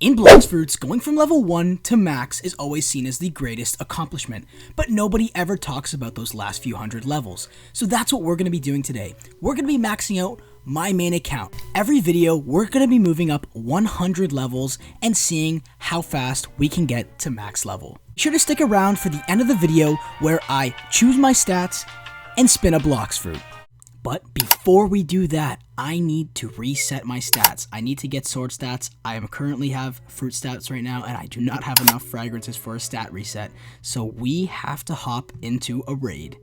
In BloxFruits, going from level 1 to max is always seen as the greatest accomplishment, but nobody ever talks about those last few hundred levels. So that's what we're going to be doing today. We're going to be maxing out my main account. Every video, we're going to be moving up 100 levels and seeing how fast we can get to max level. Be sure to stick around for the end of the video where I choose my stats and spin a BloxFruit. But before we do that, I need to reset my stats. I need to get sword stats. I currently have fruit stats right now, and I do not have enough fragrances for a stat reset. So we have to hop into a raid.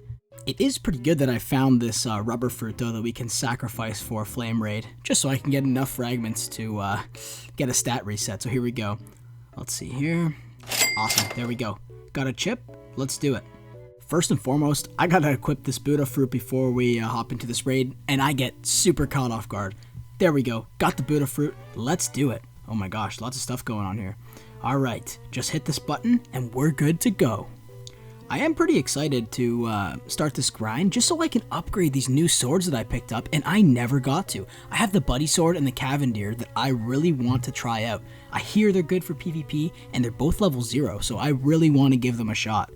It is pretty good that I found this rubber fruit, though, that we can sacrifice for a flame raid, just so I can get enough fragments to get a stat reset. So here we go. Let's see here. Awesome. There we go. Got a chip. Let's do it. First and foremost, I gotta equip this Buddha fruit before we hop into this raid, and I get super caught off guard. There we go, got the Buddha fruit, let's do it. Oh my gosh, lots of stuff going on here. Alright, just hit this button and we're good to go. I am pretty excited to start this grind just so I can upgrade these new swords that I picked up and I never got to. I have the Buddy Sword and the Cavendier that I really want to try out. I hear they're good for PvP and they're both level 0, so I really want to give them a shot.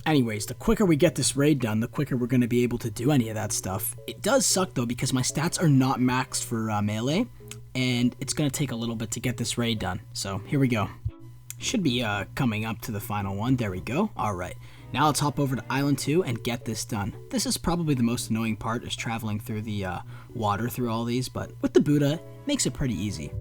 Anyways, the quicker we get this raid done, the quicker we're going to be able to do any of that stuff. It does suck though because my stats are not maxed for melee, and it's going to take a little bit to get this raid done. So here we go. Should be coming up to the final one. There we go. Alright, now let's hop over to Island 2 and get this done. This is probably the most annoying part, is traveling through the water through all these, but with the Buddha, it makes it pretty easy.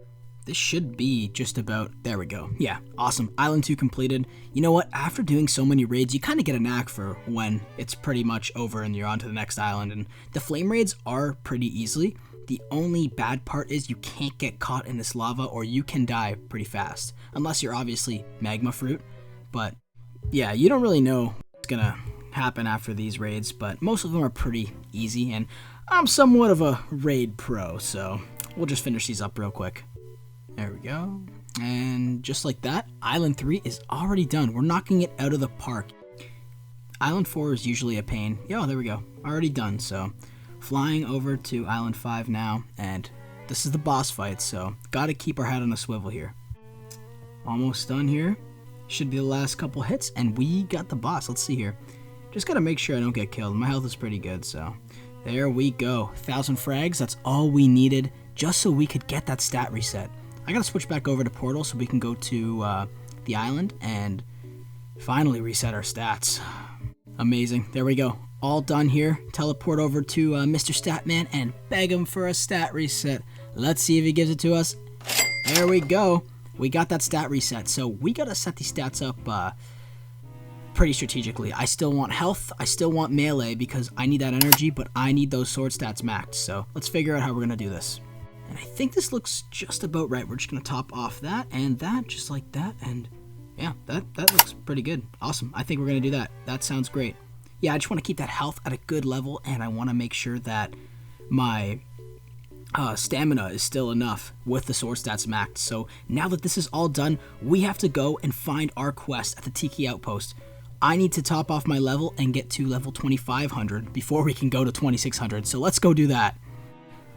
This should be just about, there we go. Yeah, awesome. Island 2 completed. You know what? After doing so many raids, you kind of get a knack for when it's pretty much over and you're on to the next island. And the flame raids are pretty easily. The only bad part is you can't get caught in this lava or you can die pretty fast. Unless you're obviously magma fruit. But yeah, you don't really know what's going to happen after these raids. But most of them are pretty easy. And I'm somewhat of a raid pro, so we'll just finish these up real quick. There we go. And just like that, Island 3 is already done. We're knocking it out of the park. Island 4 is usually a pain. Yo, there we go. Already done. So flying over to Island 5 now. And this is the boss fight. So gotta keep our head on a swivel here. Almost done here. Should be the last couple hits. And we got the boss. Let's see here. Just gotta make sure I don't get killed. My health is pretty good. So there we go. 1,000 frags. That's all we needed just so we could get that stat reset. I gotta switch back over to Portal so we can go to the island and finally reset our stats. Amazing. There we go. All done here. Teleport over to Mr. Statman and beg him for a stat reset. Let's see if he gives it to us. There we go. We got that stat reset. So we gotta set these stats up pretty strategically. I still want health. I still want melee because I need that energy, but I need those sword stats maxed. So let's figure out how we're gonna do this. And I think this looks just about right. We're just going to top off that and that, just like that. And yeah, that looks pretty good. Awesome. I think we're going to do that. That sounds great. Yeah, I just want to keep that health at a good level, and I want to make sure that my stamina is still enough with the sword stats maxed. So now that this is all done, we have to go and find our quest at the Tiki Outpost. I need to top off my level and get to level 2500 before we can go to 2600. So let's go do that.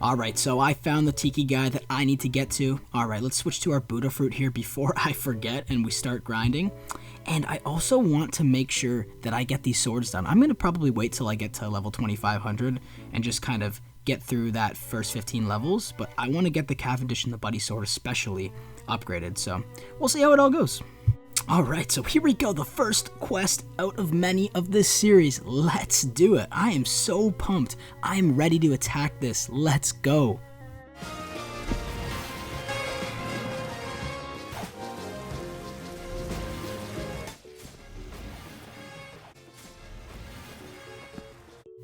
Alright, so I found the Tiki guy that I need to get to. Alright, let's switch to our Buddha fruit here before I forget and we start grinding. And I also want to make sure that I get these swords done. I'm going to probably wait till I get to level 2500 and just kind of get through that first 15 levels. But I want to get the Cavendish and the Buddy Sword especially upgraded. So we'll see how it all goes. Alright, so here we go, the first quest out of many of this series. Let's do it. I am so pumped. I am ready to attack this. Let's go.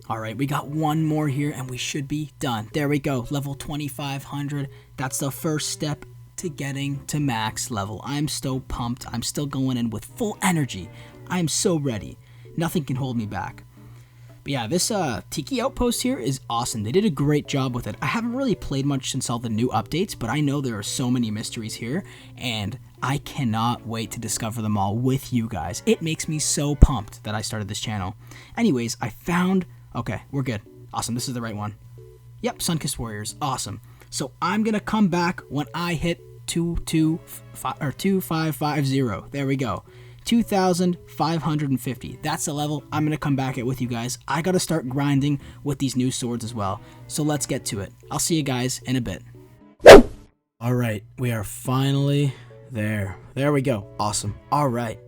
Alright, we got one more here and we should be done. There we go, level 2500. That's the first step to getting to max level. I'm so pumped. I'm still going in with full energy. I'm so ready. Nothing can hold me back. But yeah, this Tiki Outpost here is awesome. They did a great job with it. I haven't really played much since all the new updates, but I know there are so many mysteries here, and I cannot wait to discover them all with you guys. It makes me so pumped that I started this channel. Anyways, I found... Okay, we're good. Awesome, this is the right one. Yep, Sunkissed Warriors. Awesome. So I'm going to come back when I hit 2550. There we go. 2,550. That's the level I'm going to come back at with you guys. I got to start grinding with these new swords as well. So let's get to it. I'll see you guys in a bit. All right, we are finally there. There we go. Awesome. All right.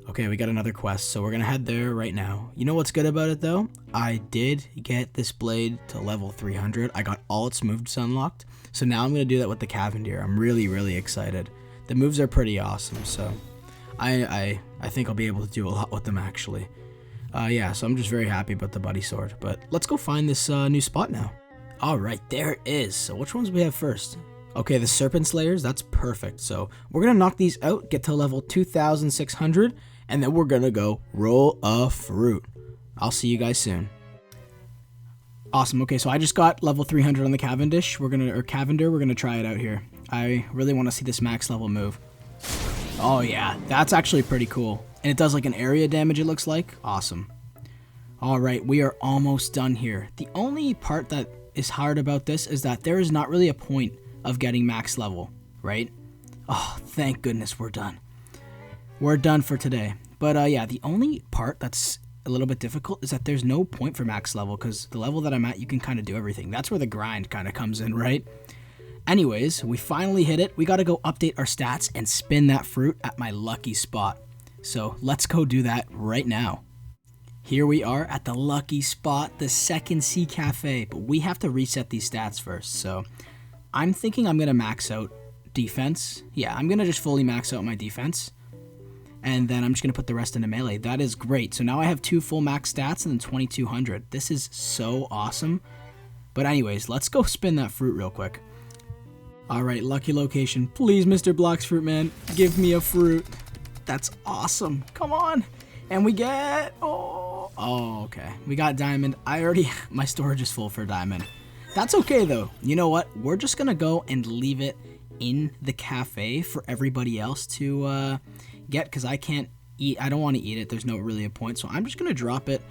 Okay, we got another quest, so we're going to head there right now. You know what's good about it, though? I did get this blade to level 300. I got all its moves unlocked, so now I'm going to do that with the Cavendier. I'm really, really excited. The moves are pretty awesome, so I think I'll be able to do a lot with them, actually. Yeah, so I'm just very happy about the buddy sword. But let's go find this new spot now. All right, there it is. So which ones do we have first? Okay, the Serpent Slayers, that's perfect. So we're going to knock these out, get to level 2,600, and then we're going to go roll a fruit. I'll see you guys soon. Awesome. Okay, so I just got level 300 on the Cavendish. Cavendier, we're going to try it out here. I really want to see this max level move. Oh yeah, that's actually pretty cool. And it does like an area damage, it looks like. Awesome. All right, we are almost done here. The only part that is hard about this is that there is not really a point of getting max level, right? Oh, thank goodness we're done. We're done for today. But yeah, the only part that's a little bit difficult is that there's no point for max level, because the level that I'm at, you can kind of do everything. That's where the grind kind of comes in, right? Anyways, we finally hit it. We got to go update our stats and spin that fruit at my lucky spot. So let's go do that right now. Here we are at the lucky spot, the Second Sea Cafe, but we have to reset these stats first. So I'm thinking I'm going to max out defense. Yeah, I'm going to just fully max out my defense. And then I'm just going to put the rest into melee. That is great. So now I have 2 full max stats and then 2,200. This is so awesome. But anyways, let's go spin that fruit real quick. All right, lucky location. Please, Mr. BloxFruit man, give me a fruit. That's awesome. Come on. And we get, oh, okay. We got diamond. My storage is full for diamond. That's okay though. You know what? We're just going to go and leave it in the cafe for everybody else to get, because I can't eat. I don't want to eat it. There's no really a point. So I'm just going to drop it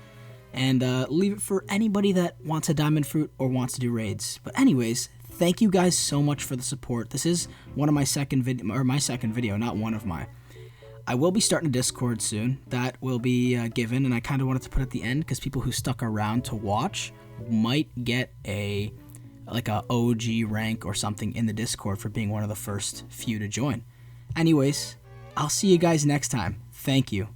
and leave it for anybody that wants a diamond fruit or wants to do raids. But anyways, thank you guys so much for the support. This is one of my second video, not one of my. I will be starting a Discord soon. That will be given, and I kind of wanted to put at the end because people who stuck around to watch might get a OG rank or something in the Discord for being one of the first few to join. Anyways, I'll see you guys next time. Thank you.